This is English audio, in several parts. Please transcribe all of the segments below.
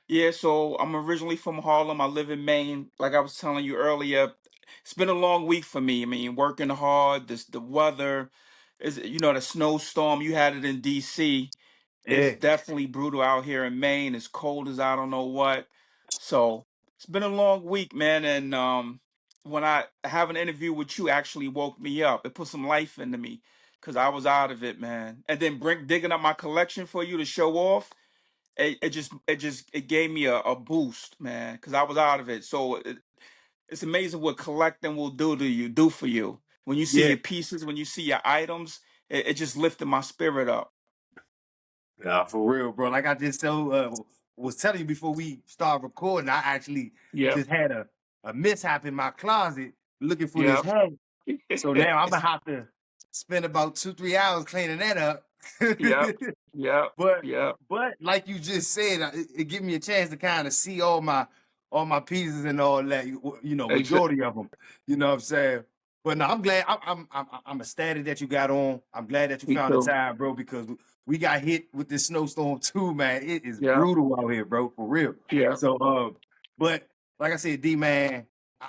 Yeah, so I'm originally from Harlem. I live in Maine. Like I was telling you earlier, it's been a long week for me. I mean, working hard, the weather is, the snowstorm you had it in DC. It's Yeah, definitely brutal out here in Maine. It's cold as I don't know what. So it's been a long week, man. And when I have an interview with you, actually woke me up. It put some life into me because I was out of it, man. And then digging up my collection for you to show off. It gave me a boost, man, because I was out of it. So it's amazing what collecting will do for you. When you see yeah. your pieces, when you see your items, it just lifted my spirit up. Nah, for real, bro. Like I just was telling you before we start recording, I actually Yep. just had a mishap in my closet looking for this Yep. hat. So now I'm gonna have to spend about 2-3 hours cleaning that up. Yep. Yep. but Yep. but like you just said, it gave me a chance to kind of see all my pieces and all that. Exa- Majority of them. You know what I'm saying? But no, I'm glad. I'm ecstatic that you got on. I'm glad that you Me found the too. time, bro, because we got hit with this snowstorm too, man. It is Yep. brutal out here, bro, for real. Yep. So, but like I said, D man,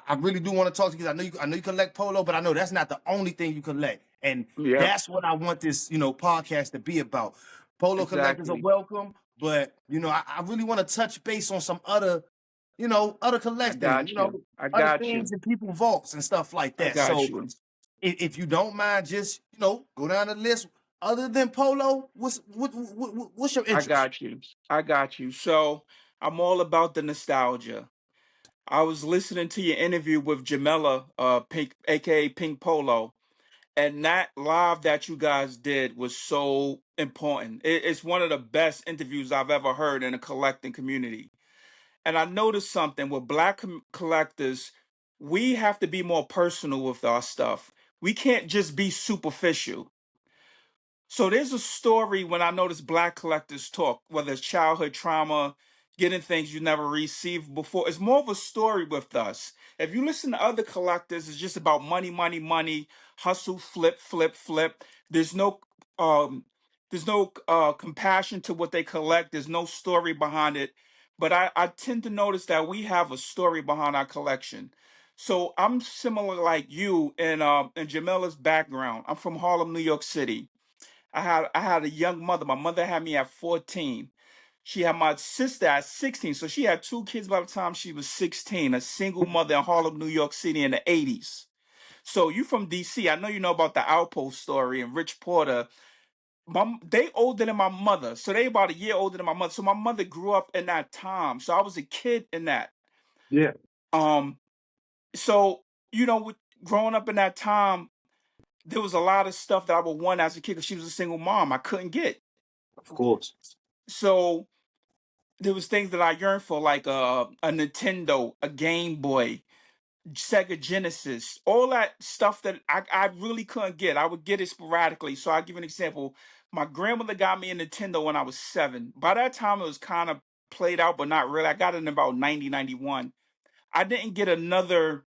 I really do want to talk to you because I know you collect polo, but I know that's not the only thing you collect, and Yep. that's what I want this podcast to be about. Polo collectors are Exactly. welcome, but I really want to touch base on some other I collecting, got you. I other got things you. in people vaults and stuff like I that. got So you. if you don't mind, just go down the list. Other than polo, what's your I interest? got you. I got you. So I'm all about the nostalgia. I was listening to your interview with Jamela, Pink, aka Pink Polo, and that live that you guys did was so important. It's one of the best interviews I've ever heard in a collecting community. And I noticed something with black collectors, we have to be more personal with our stuff. We can't just be superficial. So there's a story when I notice black collectors talk, whether it's childhood trauma, getting things you never received before. It's more of a story with us. If you listen to other collectors, it's just about money, money, money, hustle, flip, flip, flip. There's no um compassion to what they collect. There's no story behind it. But I tend to notice that we have a story behind our collection. So I'm similar like you in Jamila's background. I'm from Harlem, New York City. I had a young mother. My mother had me at 14. She had my sister at 16. So she had two kids by the time she was 16, a single mother in Harlem, New York City in the 80s. So you from DC. I know you know about the Outpost story and Rich Porter. They older than my mother. So they about a year older than my mother. So my mother grew up in that time. So I was a kid in that. Yeah, Um, so with growing up in that time, there was a lot of stuff that I would want as a kid because she was a single mom. I couldn't get. of course. So there was things that I yearned for, like a Nintendo, a Game Boy, Sega Genesis, all that stuff that I really couldn't get. I would get it sporadically. So I'll give you an example. My grandmother got me a Nintendo when I was 7. By that time, it was kind of played out, but not really. I got it in about 1991. I didn't get another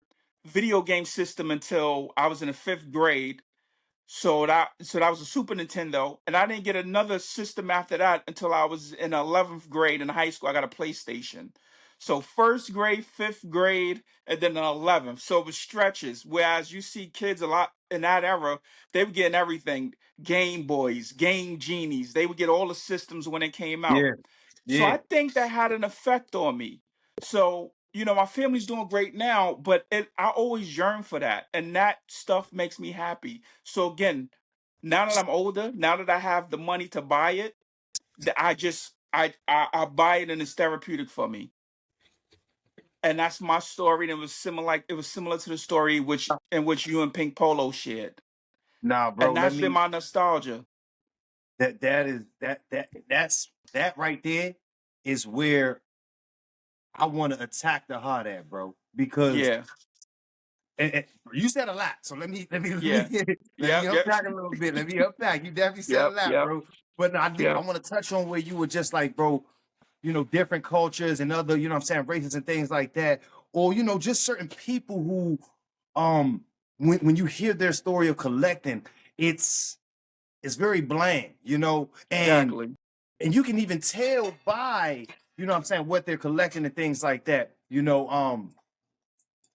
video game system until I was in the 5th grade. So that was a Super Nintendo, and I didn't get another system after that until I was in 11th grade in high school. I got a PlayStation. So first grade, 5th grade, and then an 11th. So it was stretches. Whereas you see kids a lot in that era, they were getting everything: Game Boys, Game Genies. They would get all the systems when it came out. Yeah, So yeah. I think that had an effect on me. So, my family's doing great now, but I always yearn for that. And that stuff makes me happy. So again, now that I'm older, now that I have the money to buy it, I just I buy it and it's therapeutic for me. And that's my story. And it was similar to the story in which you and Pink Polo shared. Nah, bro. And Let that's been me. my nostalgia. That right there is where I want to attack the heart at, bro. Because Yeah. you said a lot, so let me Yeah. let me Yep. Yep. unpack a little bit. Let me unpack. You definitely said a Yep. lot, Yep. bro. But no, I Yep. want to touch on where you were just like, bro, different cultures and other, what I'm saying, races and things like that, or just certain people who, when you hear their story of collecting, it's it's very bland, and Exactly. and you can even tell by you know what I'm saying, what they're collecting and things like that.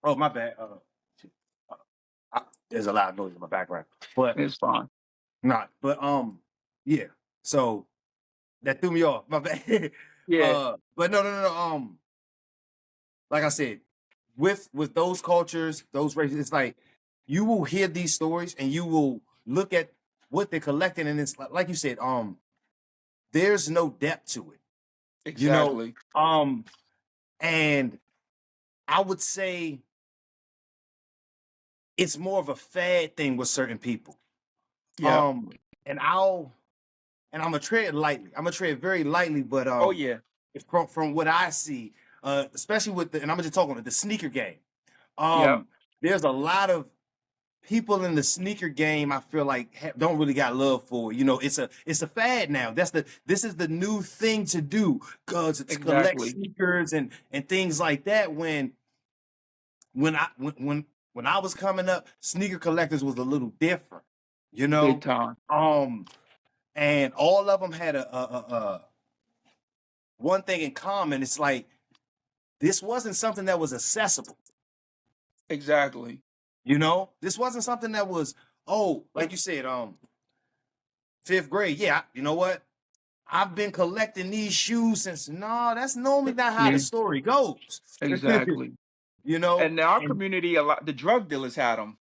Oh my bad. There's a lot of noise in my background, but It's fine. not. But yeah. So that threw me off. My bad. Yeah, But no. Like I said, with those cultures, those races, it's like you will hear these stories and you will look at what they're collecting, and it's like you said, there's no depth to it, you know. exactly. And I would say it's more of a fad thing with certain people. Yep. Um, and I'm gonna tread lightly. I'm gonna tread very lightly, but Oh yeah. from what I see, especially with and I'm gonna just talk on the sneaker game. Yep. There's a lot of people in the sneaker game I feel like don't really got love for. It's a fad now. This is the new thing to do, cause to collect Exactly. sneakers and things like that. When I was coming up, sneaker collectors was a little different, you Big know. time. Um, and all of them had a one thing in common. It's like this wasn't something that was accessible. Exactly. This wasn't something that was, oh, like you said, fifth grade. Yeah, you know what? I've been collecting these shoes since. No, that's normally not how the Yeah. story goes. Exactly. you know, And in our and community, a lot the drug dealers had them.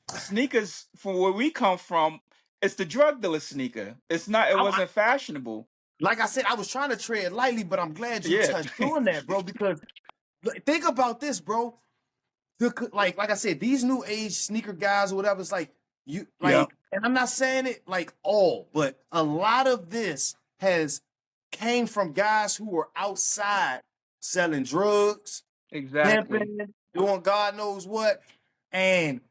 Sneakers, from where we come from, it's the drug dealer sneaker. It's not. It I, wasn't fashionable. like I said, I was trying to tread lightly, but I'm glad you Yeah. touched on that, bro. Because think about this, bro. Like I said, these new age sneaker guys or whatever, it's like you Yep. like, and I'm not saying it like all, but a lot of this has came from guys who were outside selling drugs, Exactly. pimping, doing God knows what. And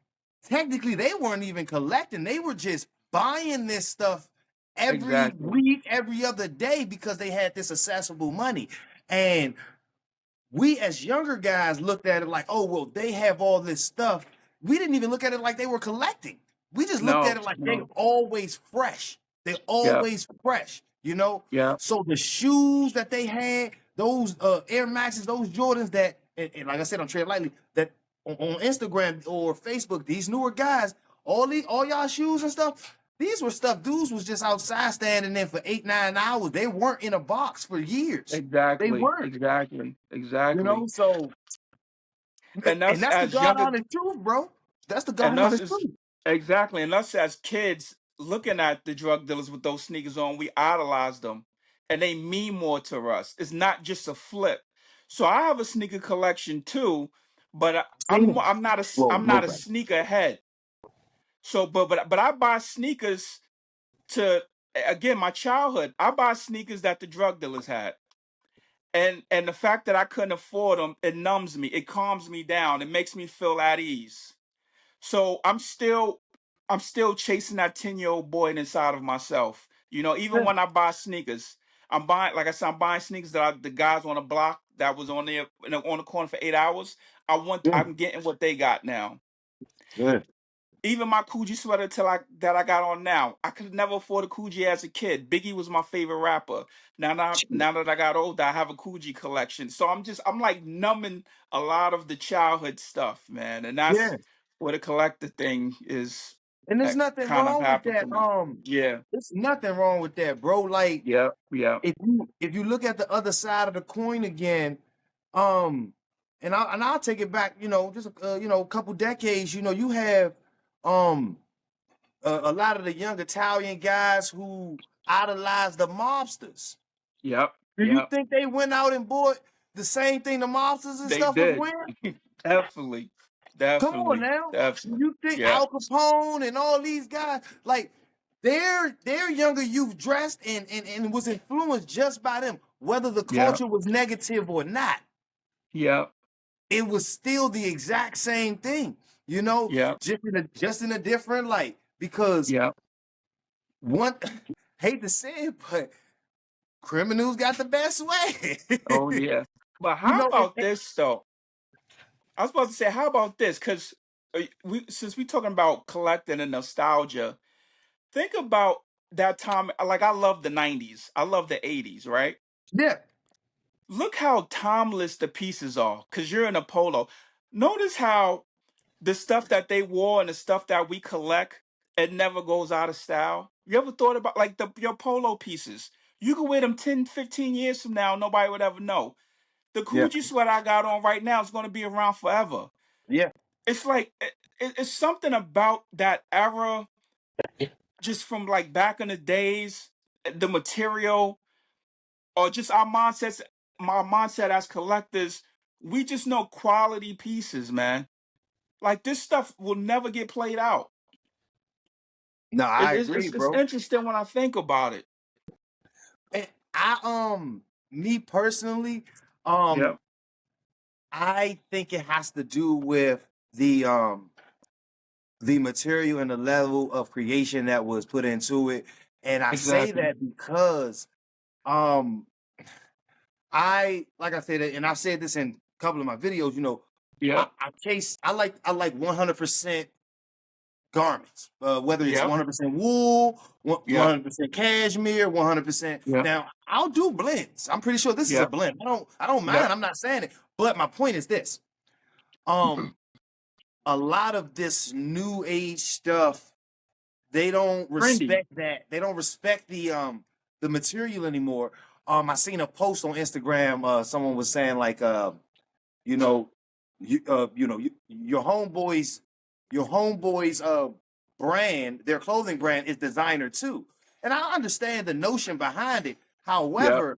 technically, they weren't even collecting. They were just buying this stuff every Exactly. week, every other day because they had this accessible money. And we as younger guys looked at it like, oh, well, they have all this stuff. We didn't even look at it like they were collecting. We just looked at No. it like they No. always fresh. They're Yep. always fresh. Yep. So the shoes that they had, those Air Maxes, those Jordans that, and like I said, I'm treading lightly, that on Instagram or Facebook, these newer guys, all y'all shoes and stuff, these were stuff dudes was just outside standing there for 8, 9 hours. They weren't in a box for years. They Exactly. weren't. Exactly. Exactly. So And and us that's the as God younger honest truth, bro. That's the God and us honest as truth. exactly, and us as kids looking at the drug dealers with those sneakers on, we idolize them, and they mean more to us. It's not just a flip. So I have a sneaker collection too, but Seen it. Well, I'm not a most of sneaker head. So, but I buy sneakers to again my childhood. I buy sneakers that the drug dealers had. And the fact that I couldn't afford them, it numbs me. It calms me down. It makes me feel at ease. So I'm still chasing that 10-year-old boy inside of myself. Even it. when I buy sneakers, I'm buying, like I said, I'm buying sneakers that the guys on the block that was on there on the corner for 8 hours. Yeah, I'm getting what they got now. yeah, Even my Coogi sweater that I got on now, I could never afford a Coogi as a kid. Biggie was my favorite rapper. Now that I got older, I have a Coogi collection. So I'm like numbing a lot of the childhood stuff, man, and that's yeah. what a collector thing is. And there's That nothing kind of wrong with happened to that. me. Yeah. There's nothing wrong with that, bro. Like Yep. Yep. if you look at the other side of the coin again, um, and I'll take it back, just a couple decades. You have um a lot of the young Italian guys who idolize the mobsters. Yep. Do you Yep. think they went out and bought the same thing the mobsters and They stuff was did. wearing? Definitely. Come on Definitely. now. Definitely. You think Yeah. Al Capone and all these guys, like their younger youth dressed and was influenced just by them, whether the Yep. culture was negative or not. Yep. It was still the exact same thing, Yep. just in a different light. Because Yep. one hate to say it, but criminals got the best way. Oh yeah. But you how know, and, about this though? I was about to say, how about this? Because since we talking about collecting and nostalgia, think about that time. Like I love the '90s. I love the '80s. Right? yeah, look how timeless the pieces are. Cause you're in a polo. Notice how the stuff that they wore and the stuff that we collect, it never goes out of style. You ever thought about like your polo pieces? You could wear them 10, 15 years from now, nobody would ever know. The Yeah, Coogi sweater I got on right now is going to be around forever. yeah. It's like it's something about that era, just from like back in the days, the material, or just our mindsets. My mindset as collectors, we just know quality pieces, man. Like this stuff will never get played out. No, It, I it's, agree, it's it's bro. interesting when I think about it. And me personally, um, Yeah, I think it has to do with the material and the level of creation that was put into it. And I say exactly. that because um I like I said, and I've said this in a couple of my videos, Yeah, I like 100% garments, whether it's yeah, 100% wool, yeah, 100% cashmere, 100%. yeah, Now, I'll do blends. I'm pretty sure this is a yeah, blend. I don't yeah. mind. I'm not saying it. But my point is this. Um, a lot of this new age stuff, they don't Trendy. respect that. They don't respect the material anymore. I seen a post on Instagram. Someone was saying like, you know, your homeboys brand, their clothing brand is designer too. And I understand the notion behind it. Yeah, However,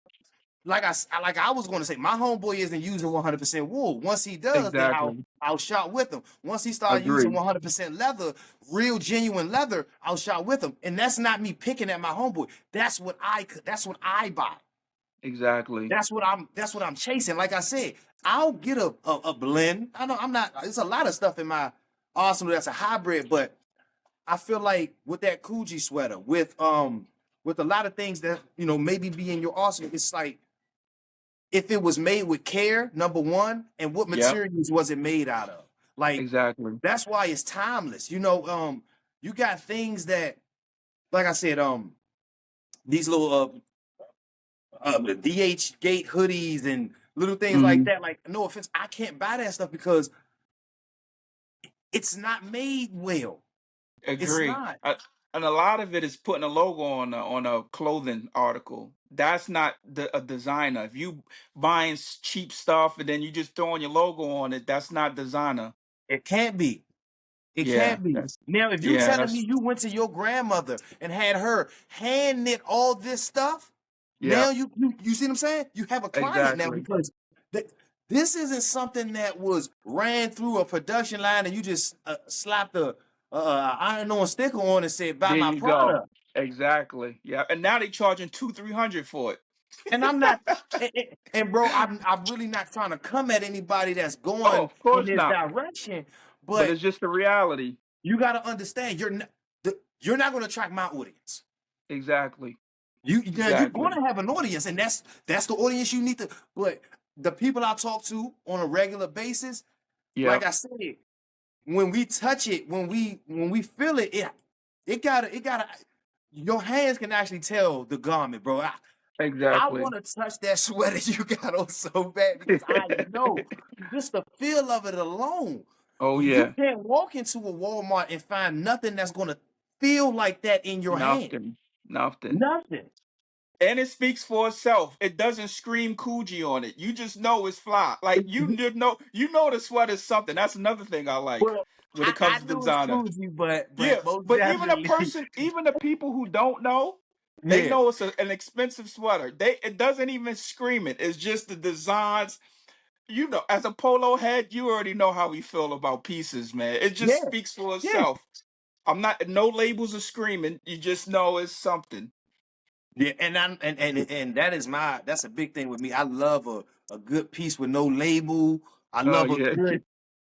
like I was going to say, my homeboy isn't using 100% wool. Once he does, then exactly. I'll shop with him. Once he starts using Agree. 100% leather, real genuine leather, I'll shop with him. And that's not me picking at my homeboy. That's what I buy. Exactly. That's what I'm chasing. Like I said, I'll get a blend. I know I'm not. There's a lot of stuff in my arsenal that's a hybrid, but I feel like with that Coogi sweater, with a lot of things that maybe be in your arsenal, it's like if it was made with care, number one, and what Yeah, materials was it made out of? Like exactly. that's why it's timeless. You got things that, like I said, these little the DH gate hoodies and little things like Hmm. that. Like, no offense, I can't buy that stuff because it's not made well. It's Agree. not. And a lot of it is putting a logo on a clothing article. That's not a designer. If you buying cheap stuff and then you just throwing your logo on it, that's not designer. It can't be. It Yeah, can't be. that's Now, if you yeah, telling me that's you went to your grandmother and had her hand knit all this stuff, yeah, now you see what I'm saying? You have a client now exactly. because this isn't something that was ran through a production line and you just slapped a iron on sticker on and said buy There my you go. product. Exactly. Yeah. And now they charging 200, 300 for it. And I'm not, and bro, I'm really not trying to come at anybody that's Oh, going of in course this not. direction, But but it's just the reality. you got to understand you're not going to attract my audience. Exactly. You're going Exactly. to have an audience, and that's the audience you need to. But the people I talk to on a regular basis, Yeah. like I said, when we touch it, when we feel it, it gotta. Your hands can actually tell the garment, bro. I Exactly. want to touch that sweater you got on so bad because I know just the feel of it alone. Oh You yeah. can't walk into a Walmart and find nothing that's gonna feel like that in your hand. Nothing. Nothing. Nothing. And it speaks for itself. It doesn't scream Coogi on it. You just know it's fly. Like you know the sweater's something. That's another thing I like Well, when it I comes to knew it's designer. Coogi, Yeah, but most but even a definitely, person, even the people who don't know, they yeah, know it's an expensive sweater. It doesn't even scream it. It's just the designs. As a polo head, you already know how we feel about pieces, man. It just yeah, speaks for yeah. itself. I'm not no labels are screaming. You just know it's something. Yeah, and that's a big thing with me. I love a good piece with no label. I Oh love yeah,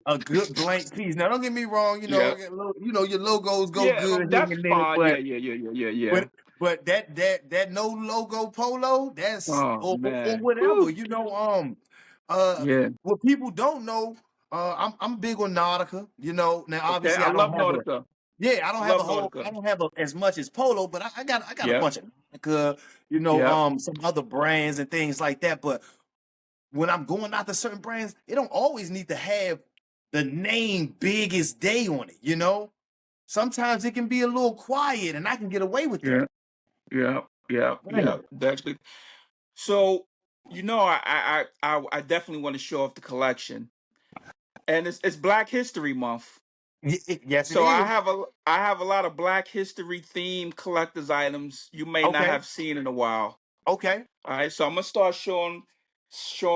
a good blank piece. Now don't get me wrong, yeah, your logos go yeah. good here That's and there, fine. Yeah, yeah, yeah, yeah, yeah, yeah. but that no logo polo, that's Oh or man. whatever. Whew. Uh Yeah. what people don't know, I'm big on Nautica, Now Okay. obviously I love Nautica. I Love Nautica. don't have as much as Polo, but I got a Yeah. bunch of Nautica, Yeah. some other brands and things like that. But when I'm going out to certain brands, it don't always need to have the name Biggest Day on it, you know? Sometimes it can be a little quiet and I can get away with that. Yeah, yeah, yeah, yeah. Damn. That's good. So, I definitely want to show off the collection, and it's Black History Month. Yes, it So is. I have a lot of Black History themed collector's items you may not Okay. have seen in a while. Okay. All right, so I'm gonna start showing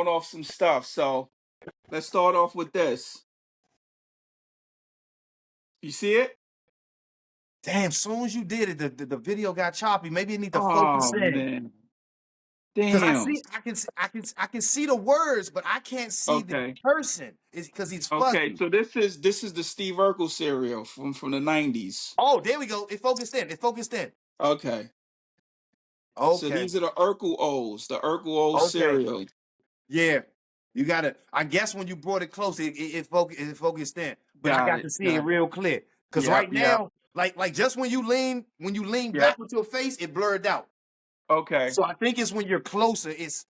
off some stuff. So let's start off with this. You see it? Damn, soon as you did it, the video got choppy. Maybe you need to focus Oh in. man, Cause I damn. see, I can see the words, but I can't see the Okay, person. It's because he's okay. fuzzy. So this is the Steve Urkel cereal from the '90s. Oh, there we go. It focused in. It focused in. Okay, so Okay. these are the Urkel O's, the Urkel O Okay. cereal. Yeah. You gotta. I guess when you brought it close, it focused in. But I Got got it. to see it Got it. real clear. Cause Yep. right Yep. now, like just when you lean Yep. back with your face, it blurred out. Okay. So I think it's when you're closer. It's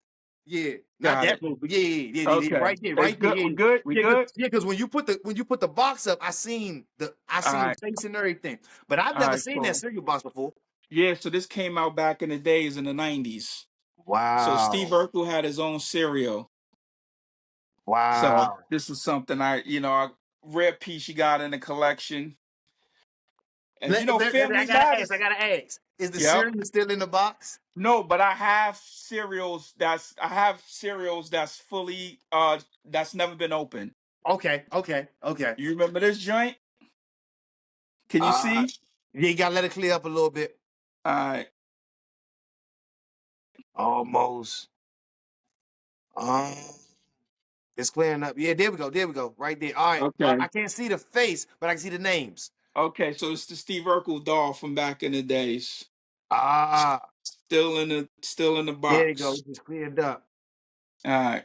yeah, not Got that it. close, but yeah, Okay. It's right there, good. yeah, We good. We yeah, good. because when you put the box up, I All seen the right. face and everything, but I've All never right. seen that Cool. cereal box before. Yeah. So this came out back in the days in the '90s. So Steve Wow, Urkel had his own cereal. So wow. this is something a rare piece you got in the collection. And I Family gotta ask, Matters. is the Yep. cereal still in the box? No, but I have cereals that's fully that's never been opened. Okay, okay, okay. You remember this joint? Can you Uh, see? yeah, you gotta let it clear up a little bit. All right. Almost. Um, it's clearing up. Yeah, there we go. There we go. Right there. All right. Okay. I can't see the face, but I can see the names. Okay, so it's the Steve Urkel doll from back in the days. Ah, Still in the there you go. box. It just cleared up. All right.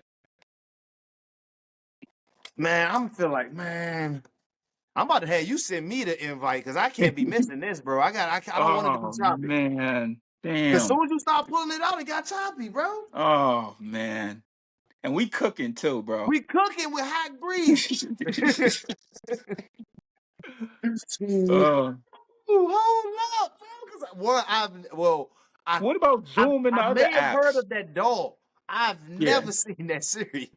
Man, I'm feel like, man, I'm about to have you send me the invite because I can't be missing this, bro. I don't want it to be Oh choppy. man. Because Damn. soon as you start pulling it out, it got choppy, bro. Oh man. And we cooking too, bro. We cooking with hot grease. Ooh, uh, hold up, bro. Because I what about Zoom and I the other may have heard apps? of that dog. I've Yeah. never seen that series.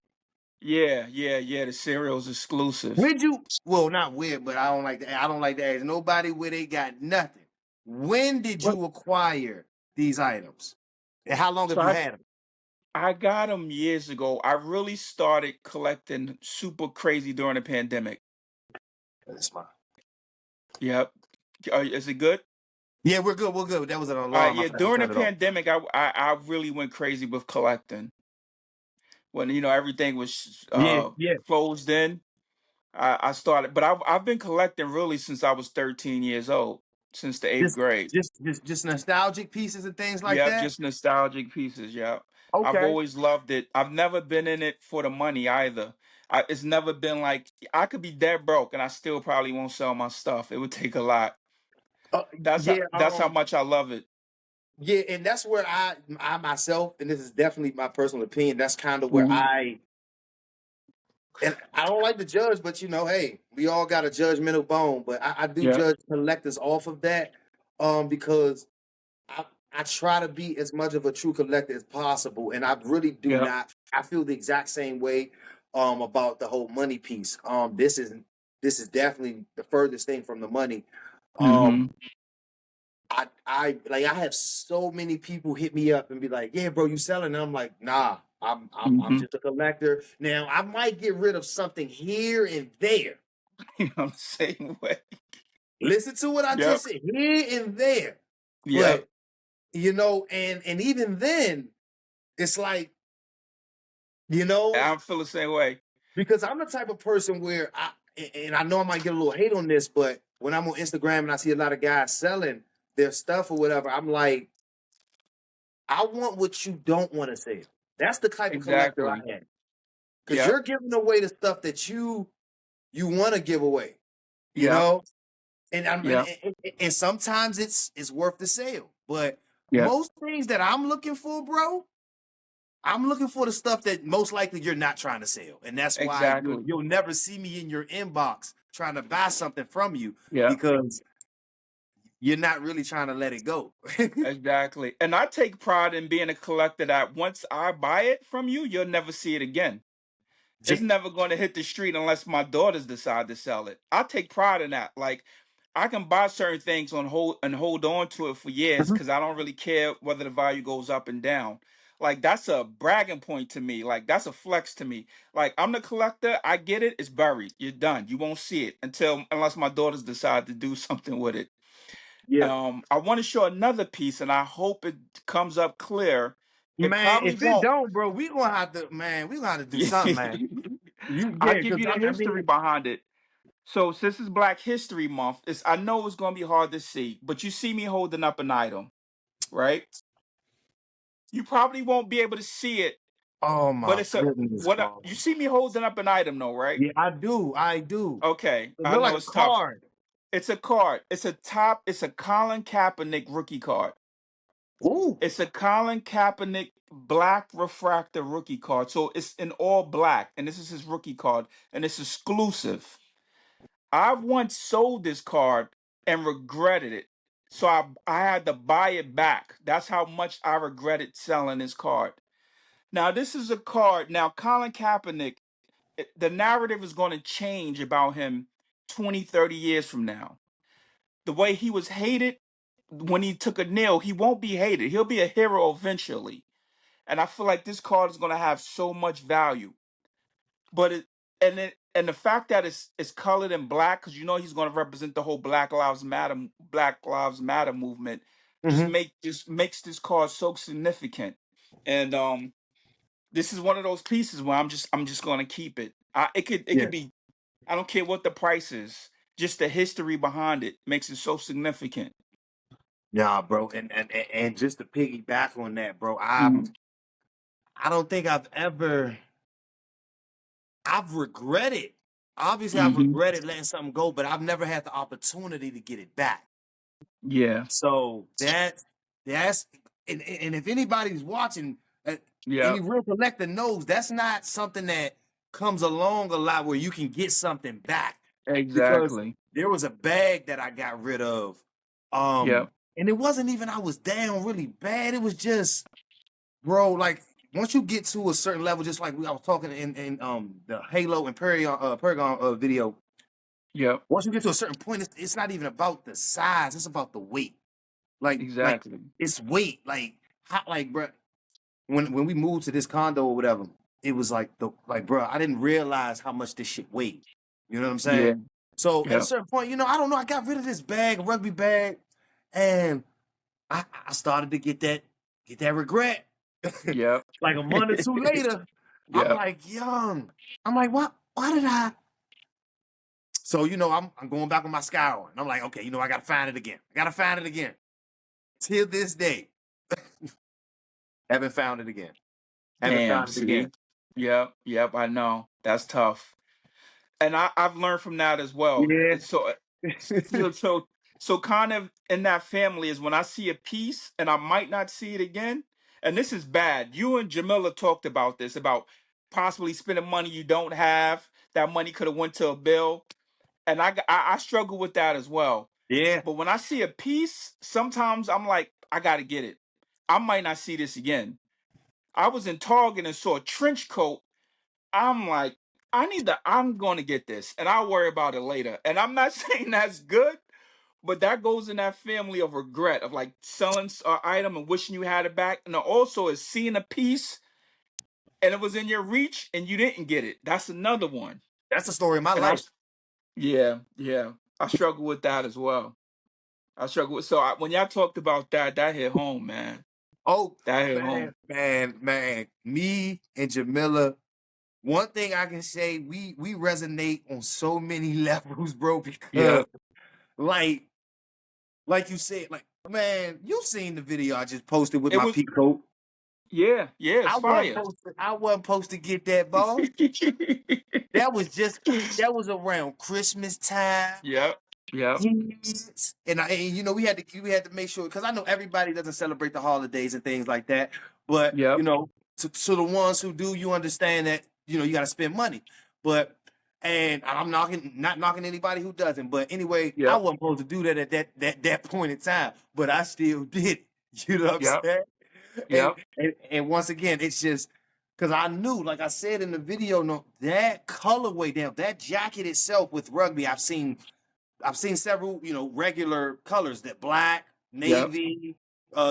Yeah, yeah, yeah. The cereal's exclusive. Where'd you? Well, not where, but I don't like that. I don't like to ask nobody where they got nothing. When did What? you acquire these items? And how long So have you had them? I got them years ago. I really started collecting super crazy during the pandemic. That's mine. Yep. Is it good? Yeah, we're good. We're good. That was an alarm. I Yeah. forgot to During the turn it off. pandemic, I really went crazy with collecting. When everything was Yeah, yeah. closed in. I started, but I've been collecting really since I was 13 years old, since the eighth Just, grade. just nostalgic pieces and things like Yep, that. just nostalgic pieces. Yep, I've Okay. always loved it. I've never been in it for the money either. It's never been like I could be dead broke and I still probably won't sell my stuff. It would take a lot. Uh, yeah. That's how much I love it. Yeah, and that's where I myself, and this is definitely my personal opinion. That's kind of where Hmm. and I don't like to judge, but hey, we all got a judgmental bone. But I do Yep. judge collectors off of that, because I try to be as much of a true collector as possible, and I really do Yep. not. I feel the exact same way about the whole money piece. This is definitely the furthest thing from the money. Um, Hmm. I have so many people hit me up and be like, "Yeah, bro, you selling?" And I'm like, "Nah, I'm Hmm. just a collector." Now I might get rid of something here and there. I'm the same way. Listen to what I Yep. just said, here and there. Yep. But and even then, it's like, you know, I feel the same way. because I'm the type of person where and I know I might get a little hate on this, but when I'm on Instagram and I see a lot of guys selling their stuff or whatever, I'm like, I want what you don't want to sell. That's the type of collector I Exactly. am. Because Yep. you're giving away the stuff that you want to give away, you Yep. know? And I'm Yep. and sometimes it's worth the sale. But Yep. most things that I'm looking for, bro, I'm looking for the stuff that most likely you're not trying to sell, and that's why Exactly. you'll never see me in your inbox trying to buy something from you Yeah. because you're not really trying to let it go. Exactly. And I take pride in being a collector that once I buy it from you, you'll never see it again. It's never going to hit the street unless my daughters decide to sell it. I take pride in that. Like I can buy certain things on hold on to it for years Mhm. because I don't really care whether the value goes up and down. Like that's a bragging point to me. Like that's a flex to me. Like I'm the collector. I get it. It's buried. You're done. You won't see it unless my daughters decide to do something with it. Yeah, I want to show another piece, and I hope it comes up clear. It man. probably If it won't. don't, bro, we gonna have to, man. We gonna have to do something, man. I'll Yeah, give because you the I history mean, behind it. So since it's Black History Month, I know it's gonna be hard to see, but you see me holding up an item, right? You probably won't be able to see it, oh but my it's a goodness, bro. you see me holding up an item though, right? Yeah, I do. I do. Okay, It I look know like a it's tough. card. It's a card. It's a Colin Kaepernick rookie card. Ooh. It's a Colin Kaepernick black refractor rookie card. So it's in all black, and this is his rookie card, and it's exclusive. I once sold this card and regretted it. So I had to buy it back. That's how much I regretted selling this card. Now, this is a card. Now, Colin Kaepernick, the narrative is going to change about him 20, 30 years from now. The way he was hated when he took a kneel, he won't be hated. He'll be a hero eventually. And I feel like this card is going to have so much value. But and the fact that it's colored in black because you know he's going to represent the whole Black Lives Matter movement Hmm. just makes this card so significant. And this is one of those pieces where I'm just going to keep it. It Yeah. could be I don't care what the price is. Just the history behind it makes it so significant. Yeah, bro. And just to piggyback on that, bro, Mhm. I don't think I've regretted. Obviously, I've Mhm. regretted letting something go, but I've never had the opportunity to get it back. Yeah. So that's and if anybody's watching, any Yep. real collector knows that's not something that comes along a lot where you can get something back. Because Exactly. there was a bag that I got rid of, Yep. and it wasn't even I was down really bad. It was just, bro, like once you get to a certain level, just like I was talking in the Halo and Paragon video. Yep. Once you get to a certain point, it's not even about the size; it's about the weight. Like Exactly. it's weight. Like bro, when we moved to this condo or whatever, it was like bro, I didn't realize how much this shit weighed. You know what I'm saying? Yeah. So at a Yep. certain point, I don't know. I got rid of this bag, a rugby bag, and I started to get that regret. Yep. Like a month or two later, I'm Yep. like, young. I'm like, what? Why did I? So I'm going back on my scour, and I'm like, okay, I gotta find it again. I gotta find it again. Till this day, haven't found it again. Haven't Damn. found it again. See. Yep. Yep. I know. That's tough. And I've learned from that as well. Yeah. It's so so so kind of in that family is when I see a piece and I might not see it again. And this is bad. You and Jamila talked about this about possibly spending money you don't have. That money could have went to a bill. And I struggle with that as well. Yeah. But when I see a piece, sometimes I'm like, I gotta get it. I might not see this again. I was in Target and saw a trench coat. I'm like, I'm gonna get this and I'll worry about it later. And I'm not saying that's good, but that goes in that family of regret of like selling an item and wishing you had it back. And also is seeing a piece and it was in your reach and you didn't get it. That's another one. That's the story of my And I life. was, yeah, yeah. I struggle with that as well. I struggle with when y'all talked about that, that hit home, man. Oh, That hit man, home. man, man. Me and Jamila, one thing I can say, we resonate on so many levels, bro, Yeah. because like like you said, like, man, you seen the video I just posted with It my was peak coat. yeah, it's fire. I wasn't supposed to get that, boss. That was around Christmas time. Yep. Yep. Kids. And we had to make sure because I know everybody doesn't celebrate the holidays and things like that. But Yep. to the ones who do, you understand that you got to spend money. But and I'm not knocking anybody who doesn't. But anyway, I Yep. wasn't supposed to do that at that point in time, but I still did. You know what I'm Yep. saying? And Yep. and once again, it's just because I knew, like I said in the video, no, that colorway, damn, that jacket itself with rugby, I've seen several, regular colors, that black, Yep. navy,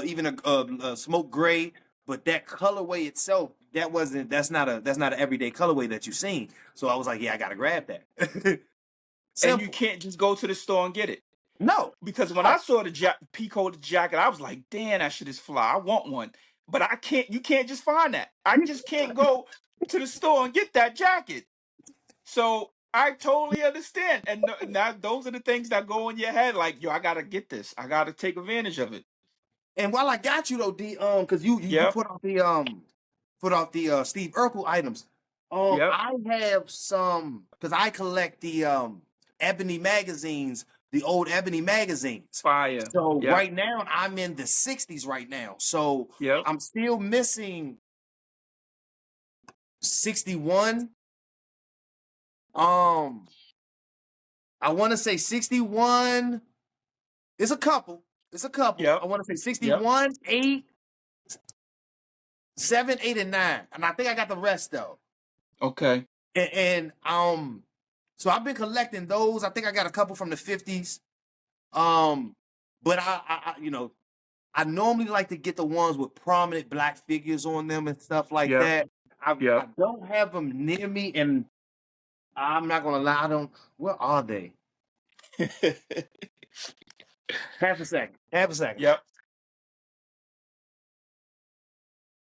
even a smoke gray. But that colorway itself, that's not an everyday colorway that you've seen. So I was like, yeah, I gotta grab that. And you Simple. can't just go to the store and get it. No. Because when No. I saw the Pico jacket, I was like, damn, that shit is fly. I want one. But I can't, you can't just find that. I just can't go to the store and get that jacket. So I totally understand. And now those are the things that go in your head like, yo, I gotta get this. I gotta take advantage of it. And while I got you though, D, because you Yep. put out the Steve Urkel items. Yep. I have some because I collect the ebony magazines, the old ebony magazines. Fire. So Yep. right now I'm in the 60s right now. So Yep. I'm still missing 61. I want to say 61. It's a couple. It's a couple. Yep. I want to say Yep. 61, 8, 7, 8, and 9. And I think I got the rest though. Okay. And so I've been collecting those. I think I got a couple from the 50s. But I normally like to get the ones with prominent black figures on them and stuff like Yep. that. I Yep. don't have them near me, and I'm not gonna lie, I don't. Where are they? Half a second. Half a second. Yep.